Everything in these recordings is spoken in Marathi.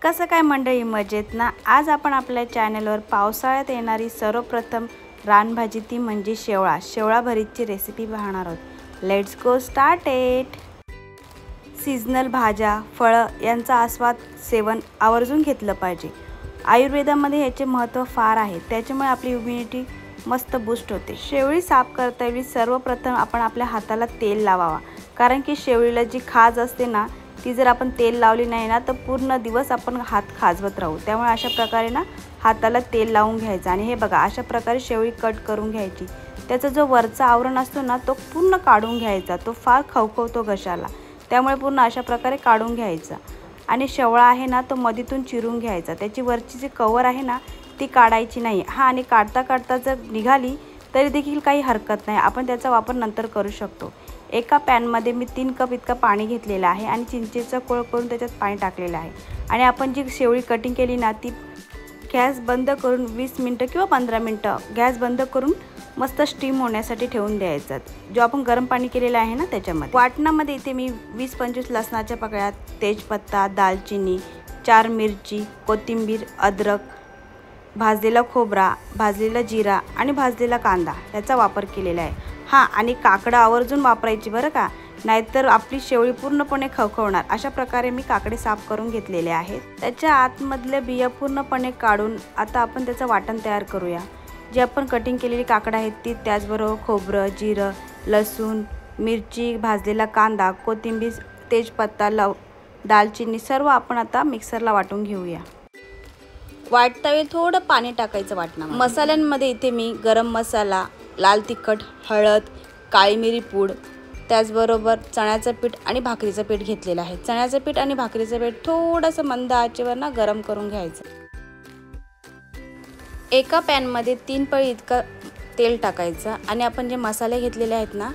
कसं काय मंडळी, मजेत ना? आज आपण आपल्या चॅनलवर पावसाळ्यात येणारी सर्वप्रथम रानभाजी ती म्हणजे शेवळा भरीतची रेसिपी पाहणार आहोत। Let's go start it. Seasonal भाज्या, फळं यांचा आस्वाद सेवन आवर्जून घेतलं पाहिजे। आयुर्वेदामध्ये याचे महत्त्व फार आहे, त्याच्यामुळे आपली इम्युनिटी मस्त बूस्ट होते। शेवळी साफ करतावेळी सर्वप्रथम आपण आपल्या हाताला तेल लावावा, कारण की शेवळीला जी खाज असते ना, ती जर आपण तेल लावली नाही ना तर पूर्ण दिवस आपण हात खाजवत राहू। त्यामुळे अशा प्रकारे ना हाताला तेल लावून घ्यायचं आणि हे बघा अशा प्रकारे शेवळी कट करून घ्यायची। त्याचा जो वरचा आवरण असतो ना तो पूर्ण काढून घ्यायचा, तो फार खवखवतो घशाला, त्यामुळे पूर्ण अशा प्रकारे काढून घ्यायचा। आणि शेवळा आहे ना तो मधीतून चिरून घ्यायचा, त्याची वरची जी कवर आहे ना ती काढायची नाही। आणि काढता काढता जर निघाली तरी देखील काही हरकत नाही, आपण त्याचा वापर नंतर करू शकतो। एका पॅनमध्ये मी 3 कप इतका पाणी घेतलेला आहे आणि चिंचेचा कोळ करून त्याच्यात पाणी टाकलेलं आहे। आणि आपण जी शेवळी कटिंग केली ना ती गॅस बंद करून 20 मिनिटं किंवा 15 मिनिटं गॅस बंद करून मस्त स्टीम होण्यासाठी ठेवून द्यायचं। जो आपण गरम पाणी केलेलं आहे ना त्याच्यामध्ये वाटणामध्ये इथे मी 20-25 लसणाच्या पाकळ्या, तेजपत्ता, दालचिनी, 4 मिरची, कोथिंबीर, अद्रक, भाजलेला खोबरा, भाजलेला जिरा आणि भाजलेला कांदा याचा वापर केलेला आहे। आणि काकडं आवर्जून वापरायची बरं का, नाहीतर आपली शेवळी पूर्णपणे खवखवणार। अशा प्रकारे मी काकडे साफ करून घेतलेले आहेत। त्याच्या आतमधले बिया पूर्णपणे काढून आता आपण त्याचं वाटण तयार करूया। जी आपण कटिंग केलेली काकडं आहेत ती, त्याचबरोबर खोबरं, जिरं, लसूण, मिरची, भाजलेला कांदा, कोथिंबीर, तेजपत्ता, दालचिनी सर्व आपण आता मिक्सरला वाटून घेऊया। वाटतावेळी थोडं पाणी टाकायचं वाटणा। मसाल्यांमध्ये इथे मी गरम मसाला, लाल तिखट, हळद, काळी मिरी पूड, त्याचबरोबर चण्याचं पीठ आणि भाकरीचं पीठ घेतलेलं आहे। चण्याचं पीठ आणि भाकरीचं पीठ थोडंसं मंद आचेवर ना गरम करून घ्यायचं। एका पॅनमध्ये 3 पळी इतका तेल टाकायचं आणि आपण जे मसाले घेतलेले आहेत ना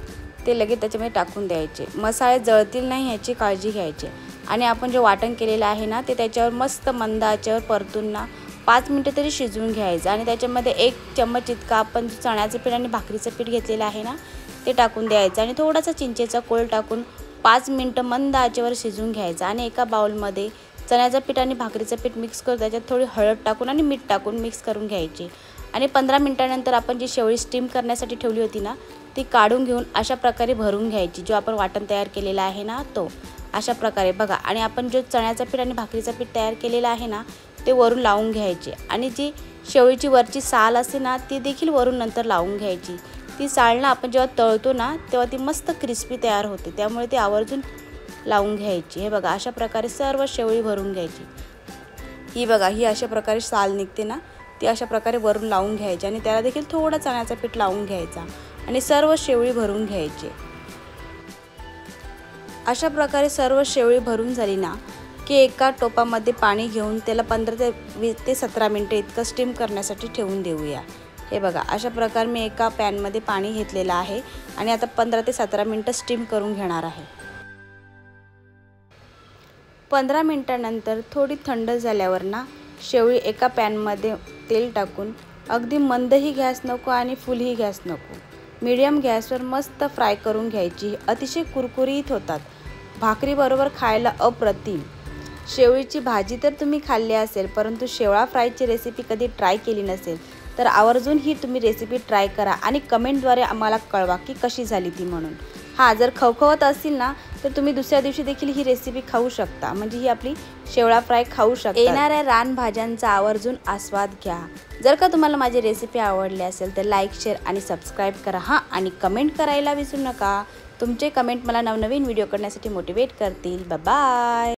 ते लगेच त्याच्यामध्ये टाकून द्यायचे। मसाले जळतील नाही याची काळजी घ्यायची। आणि आपण जे वाटण केलेलं आहे ना ते त्याच्यावर मस्त मंद आचेवर परतून ना 5 मिनिटं तरी शिजवून घ्यायचं। आणि त्याच्यामध्ये 1 चम्मच इतका आपण चण्याचं पीठ आणि भाकरीचं पीठ घेतलेलं आहे ना ते टाकून द्यायचं आणि थोडासा चिंचेचा कोळ टाकून 5 मिनिटं मंद आचेवर शिजवून घ्यायचं। आणि एका बाउलमध्ये चण्याचं पीठ आणि भाकरीचं पीठ मिक्स करून त्याच्यात थोडी हळद टाकून आणि मीठ टाकून मिक्स करून घ्यायची। आणि 15 मिनिटांनंतर आपण जी शेवळी स्टीम करण्यासाठी ठेवली होती ना ती काढून घेऊन अशा प्रकारे भरून घ्यायची। जो आपण वाटण तयार केलेला आहे ना तो अशा प्रकारे बघा। आणि आपण जो चण्याचं पीठ आणि भाकरीचं पीठ तयार केलेलं आहे ना ते वरून लावून घ्यायचे। आणि जी शेवळीची वरची साल असते ना ती देखील वरून नंतर लावून घ्यायची। ती साल ना आपण जेव्हा तळतो ना तेव्हा ती मस्त क्रिस्पी तयार होते, त्यामुळे ती आवर्जून लावून घ्यायची। हे बघा अशा प्रकारे सर्व शेवळी भरून घ्यायची। ही बघा ही अशा प्रकारे साल निघते ना ती अशा प्रकारे वरून लावून घ्यायची आणि त्याला देखील थोडं चण्याचं पीठ लावून घ्यायचा आणि सर्व शेवळी भरून घ्यायची। अशा प्रकारे सर्व शेवळी भरून झाली ना की एका टोपामध्ये पाणी घेऊन त्याला 15 ते 17 मिनिटं इतकं स्टीम करण्यासाठी ठेवून देऊया। हे बघा अशा प्रकारे मी एका पॅनमध्ये पाणी घेतलेलं आहे आणि आता 15 ते 17 मिनिटं स्टीम करून घेणार आहे। 15 मिनिटांनंतर थोडी थंड झाल्यावर ना शेवळी एका पॅनमध्ये तेल टाकून अगदी मंदही गॅस नको आणि फुलही गॅस नको, मीडियम गॅसवर मस्त फ्राय करून घ्यायची। अतिशय कुरकुरीत होतात, भाकरीबरोबर खायला अप्रतिम। शेवळीची भाजी तर तुम्ही खाल्ली असेल, परंतु शेवळा फ्रायची रेसिपी कधी ट्राय केली नसेल तर आवर्जून ही तुम्ही रेसिपी ट्राय करा आणि कमेंटद्वारे आम्हाला कळवा की कशी झाली ती म्हणून। जर खवखवत असेल ना तर तुम्ही दुसऱ्या दिवशी देखील ही रेसिपी खाऊ शकता, म्हणजे ही आपली शेवळा फ्राय खाऊ शकता। येणाऱ्या रानभाज्यांचा आवर्जून आस्वाद घ्या। जर का तुम्हाला माझी रेसिपी आवडली असेल तर लाईक, शेअर आणि सबस्क्राईब करा आणि कमेंट करायला विसरू नका। तुमचे कमेंट मला नवनवीन व्हिडिओ करण्यासाठी मोटिवेट करतील। Bye bye.